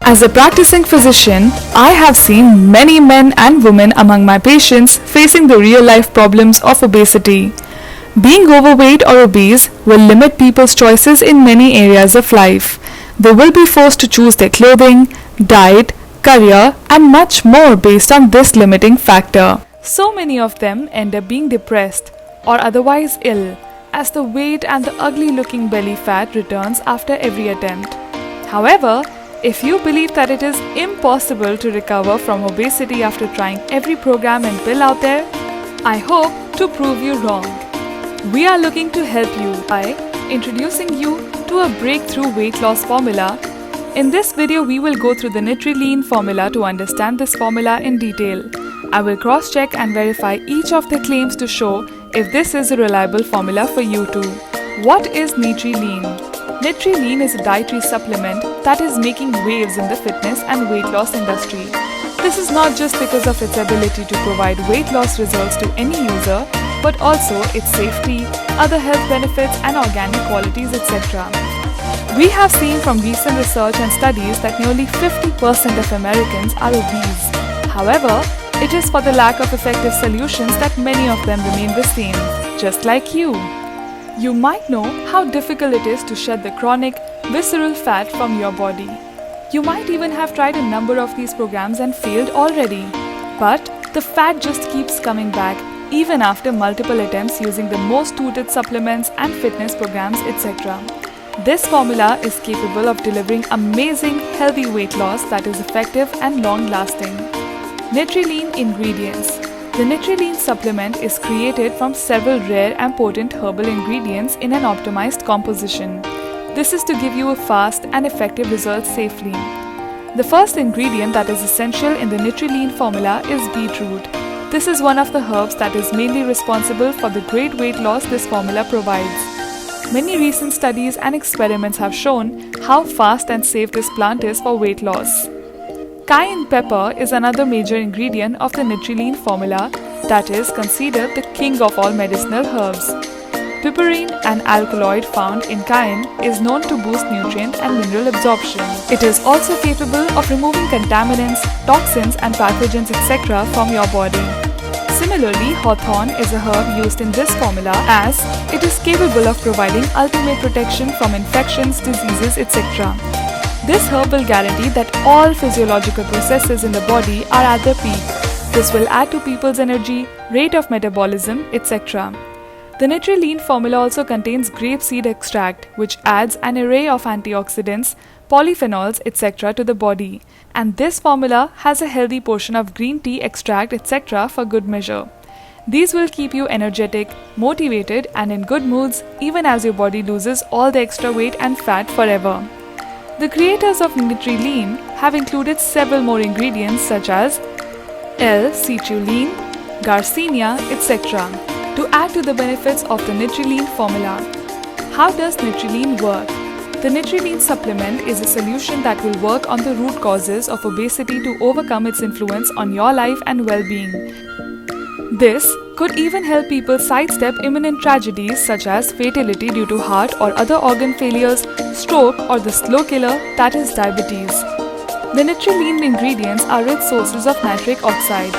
As a practicing physician, I have seen many men and women among my patients facing the real life problems of obesity. Being overweight or obese will limit people's choices in many areas of life. They will be forced to choose their clothing, diet, career, and much more based on this limiting factor. So many of them end up being depressed or otherwise ill as the weight and the ugly looking belly fat returns after every attempt. However, if you believe that it is impossible to recover from obesity after trying every program and pill out there, I hope to prove you wrong. We are looking to help you by introducing you to a breakthrough weight loss formula. In this video, we will go through the Nutri-Lean formula to understand this formula in detail. I will cross-check and verify each of the claims to show if this is a reliable formula for you too. What is Nutri-Lean? Nutri-Lean is a dietary supplement that is making waves in the fitness and weight loss industry. This is not just because of its ability to provide weight loss results to any user, but also its safety, other health benefits and organic qualities, etc. We have seen from recent research and studies that nearly 50% of Americans are obese. However, it is for the lack of effective solutions that many of them remain the same, just like you. You might know how difficult it is to shed the chronic, visceral fat from your body. You might even have tried a number of these programs and failed already. But the fat just keeps coming back even after multiple attempts using the most touted supplements and fitness programs, etc. This formula is capable of delivering amazing healthy weight loss that is effective and long-lasting. Nutri-Lean ingredients. The Nutri-Lean supplement is created from several rare and potent herbal ingredients in an optimized composition. This is to give you a fast and effective result safely. The first ingredient that is essential in the Nutri-Lean formula is beetroot. This is one of the herbs that is mainly responsible for the great weight loss this formula provides. Many recent studies and experiments have shown how fast and safe this plant is for weight loss. Cayenne pepper is another major ingredient of the Nutri-Lean formula that is considered the king of all medicinal herbs. Piperine, an alkaloid found in cayenne, is known to boost nutrient and mineral absorption. It is also capable of removing contaminants, toxins and pathogens etc. from your body. Similarly, hawthorn is a herb used in this formula as it is capable of providing ultimate protection from infections, diseases etc. This herb will guarantee that all physiological processes in the body are at their peak. This will add to people's energy, rate of metabolism, etc. The Nutri-Lean formula also contains grapeseed extract, which adds an array of antioxidants, polyphenols, etc. to the body. And this formula has a healthy portion of green tea extract, etc. for good measure. These will keep you energetic, motivated, and in good moods even as your body loses all the extra weight and fat forever. The creators of Nutri-Lean have included several more ingredients such as L-citrulline, Garcinia, etc. to add to the benefits of the Nutri-Lean formula. How does Nutri-Lean work? The Nutri-Lean supplement is a solution that will work on the root causes of obesity to overcome its influence on your life and well-being. This could even help people sidestep imminent tragedies such as fatality due to heart or other organ failures, stroke, or the slow killer that is diabetes. The Nutri-Lean ingredients are rich sources of nitric oxide.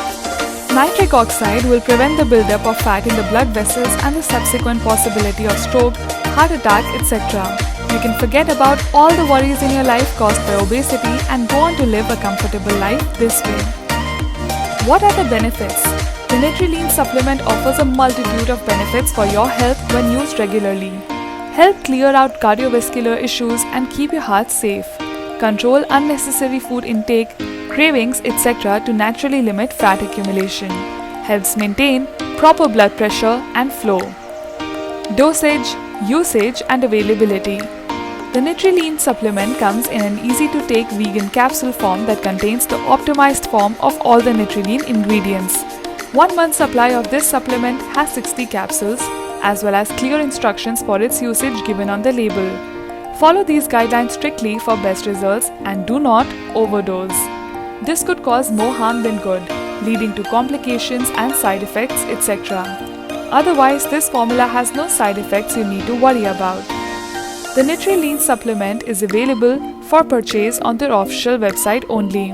Nitric oxide will prevent the buildup of fat in the blood vessels and the subsequent possibility of stroke, heart attack, etc. You can forget about all the worries in your life caused by obesity and go on to live a comfortable life this way. What are the benefits? The Nutri-Lean supplement offers a multitude of benefits for your health when used regularly. Help clear out cardiovascular issues and keep your heart safe. Control unnecessary food intake, cravings, etc. to naturally limit fat accumulation. Helps maintain proper blood pressure and flow. Dosage, usage and availability. The Nutri-Lean supplement comes in an easy-to-take vegan capsule form that contains the optimized form of all the Nutri-Lean ingredients. 1 month supply of this supplement has 60 capsules, as well as clear instructions for its usage given on the label. Follow these guidelines strictly for best results and do not overdose. This could cause more harm than good, leading to complications and side effects, etc. Otherwise, this formula has no side effects you need to worry about. The Nutri-Lean supplement is available for purchase on their official website only.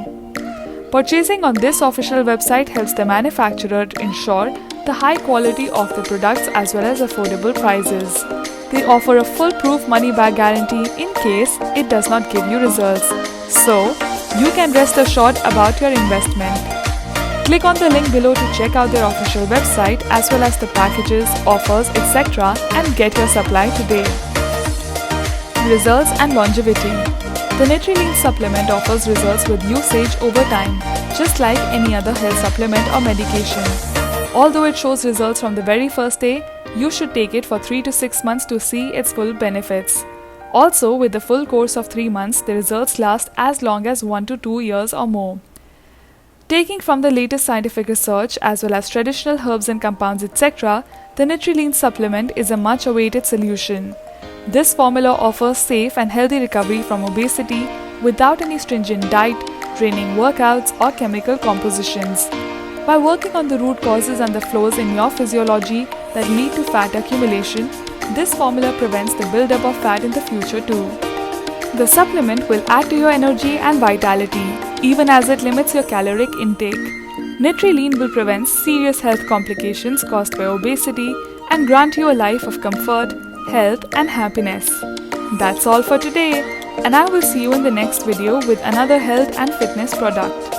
Purchasing on this official website helps the manufacturer ensure the high quality of the products as well as affordable prices. They offer a foolproof money-back guarantee in case it does not give you results. So, you can rest assured about your investment. Click on the link below to check out their official website as well as the packages, offers, etc. and get your supply today. Results and longevity. The Nutri-Lean supplement offers results with usage over time, just like any other health supplement or medication. Although it shows results from the very first day, you should take it for 3 to 6 months to see its full benefits. Also, with the full course of 3 months, the results last as long as 1 to 2 years or more. Taking from the latest scientific research as well as traditional herbs and compounds etc., the Nutri-Lean supplement is a much awaited solution. This formula offers safe and healthy recovery from obesity without any stringent diet, draining workouts or chemical compositions. By working on the root causes and the flaws in your physiology that lead to fat accumulation, this formula prevents the buildup of fat in the future too. The supplement will add to your energy and vitality, even as it limits your caloric intake. Nutri-Lean will prevent serious health complications caused by obesity and grant you a life of comfort, health and happiness. That's all for today, and I will see you in the next video with another health and fitness product.